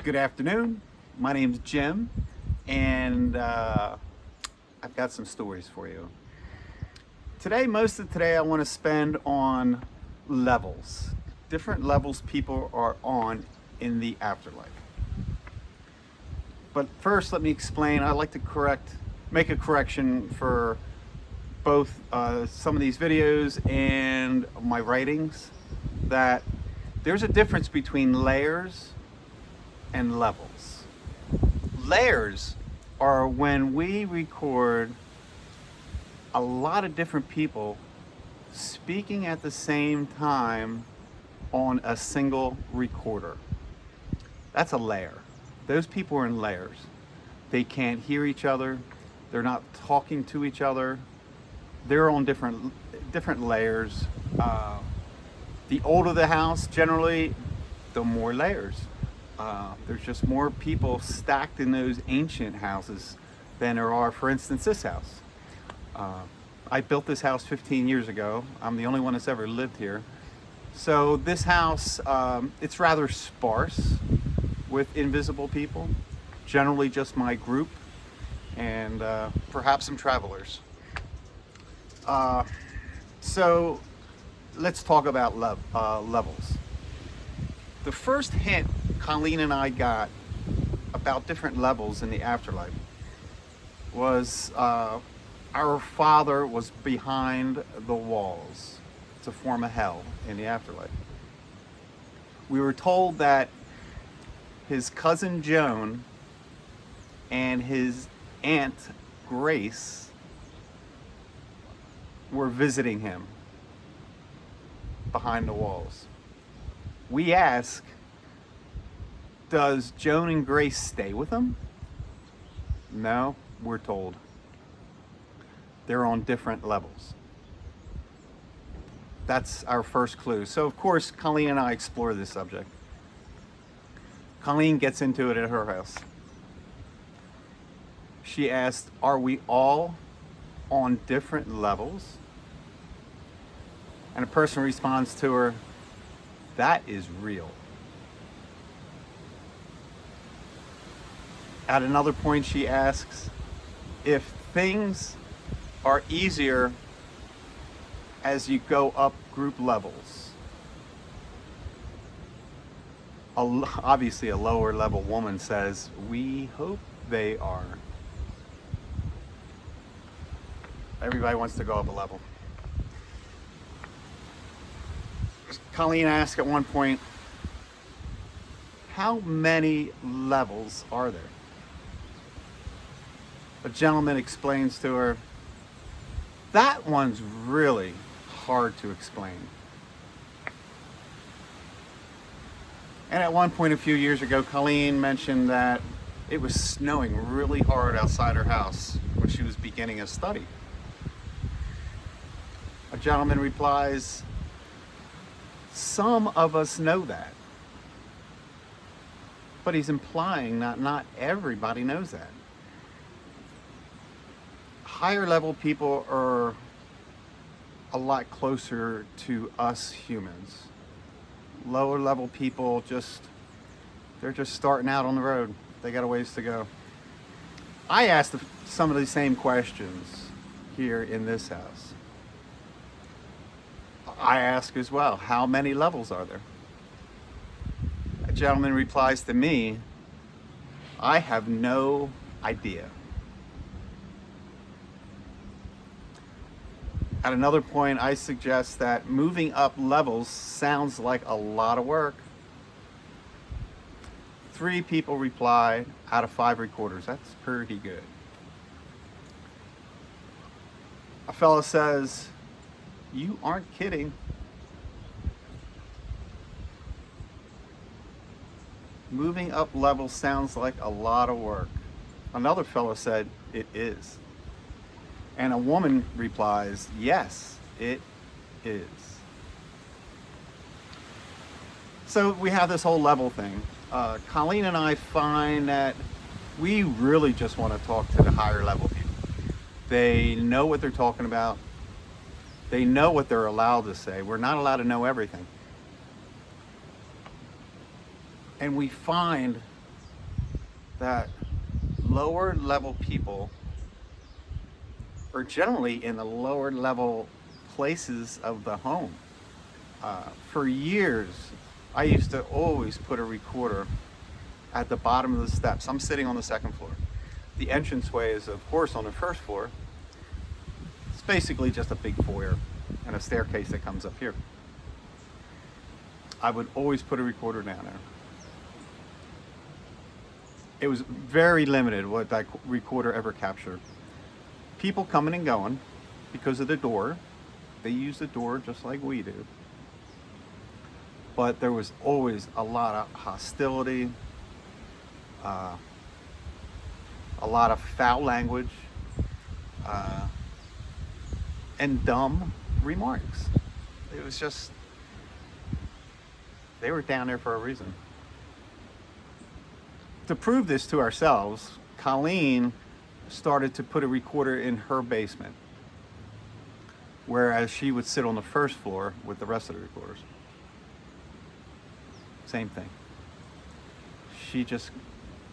Good afternoon. My name's Jim, and I've got some stories for you. Most of today I want to spend on levels, different levels people are on in the afterlife. But first, let me explain. I like to make a correction for both some of these videos and my writings, that there's a difference between layers and levels. Layers are when we record a lot of different people speaking at the same time on a single recorder. That's a layer. Those people are in layers. They can't hear each other. They're not talking to each other. They're on different layers. The older the house, generally, the more layers. There's just more people stacked in those ancient houses than there are, for instance, this house. I built this house 15 years ago. I'm the only one that's ever lived here. So this house, it's rather sparse with invisible people, generally just my group and perhaps some travelers. So let's talk about levels. The first hint Colleen and I got about different levels in the afterlife was our father was behind the walls. It's a form of hell in the afterlife. We were told that his cousin Joan and his aunt Grace were visiting him behind the walls. We ask, does Joan and Grace stay with him? No, we're told. They're on different levels. That's our first clue. So of course, Colleen and I explore this subject. Colleen gets into it at her house. She asked, are we all on different levels? And a person responds to her, that is real. At another point, she asks if things are easier as you go up group levels. Obviously, a lower level woman says, we hope they are. Everybody wants to go up a level. Colleen asked at one point, how many levels are there? A gentleman explains to her, that one's really hard to explain. And at one point a few years ago, Colleen mentioned that it was snowing really hard outside her house when she was beginning a study. A gentleman replies, some of us know that. But he's implying that not everybody knows that. Higher level people are a lot closer to us humans. Lower level people they're just starting out on the road. They got a ways to go. I asked some of the same questions here in this house. I ask as well, how many levels are there? A gentleman replies to me, I have no idea. At another point, I suggest that moving up levels sounds like a lot of work. 3 people replied out of 5 recorders. That's pretty good. A fellow says, you aren't kidding. Moving up levels sounds like a lot of work. Another fellow said, it is. And a woman replies, yes, it is. So we have this whole level thing. Colleen and I find that we really just want to talk to the higher level people. They know what they're talking about. They know what they're allowed to say. We're not allowed to know everything. And we find that lower level people are generally in the lower level places of the home. For years, I used to always put a recorder at the bottom of the steps. I'm sitting on the second floor. The entranceway is, of course, on the first floor. It's basically just a big foyer and a staircase that comes up here. I would always put a recorder down there. It was very limited what that recorder ever captured. People coming and going because of the door. They use the door just like we do. But there was always a lot of hostility, a lot of foul language, and dumb remarks. It was just, they were down there for a reason. To prove this to ourselves, Colleen started to put a recorder in her basement, whereas she would sit on the first floor with the rest of the recorders. Same thing. She just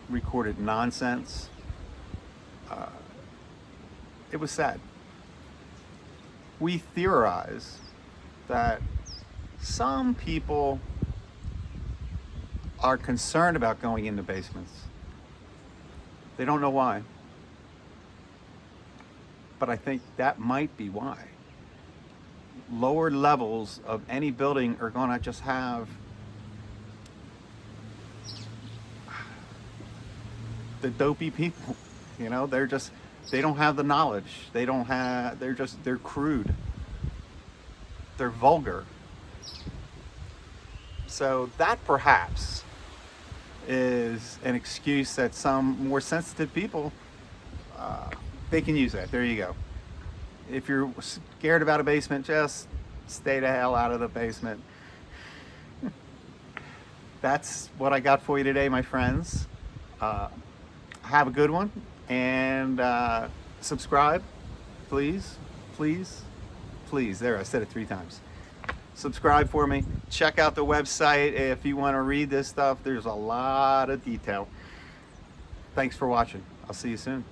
recorded nonsense. It was sad. We theorize that some people are concerned about going into basements. They don't know why. But I think that might be why. Lower levels of any building are going to just have the dopey people. You know, they don't have the knowledge. They're crude. They're vulgar. So that perhaps is an excuse that some more sensitive people, they can use that. There you go. If you're scared about a basement, just stay the hell out of the basement. That's what I got for you today, my friends. Have a good one, and subscribe, please, please, please. There, I said it 3 times. Subscribe for me. Check out the website if you want to read this stuff. There's a lot of detail. Thanks for watching. I'll see you soon.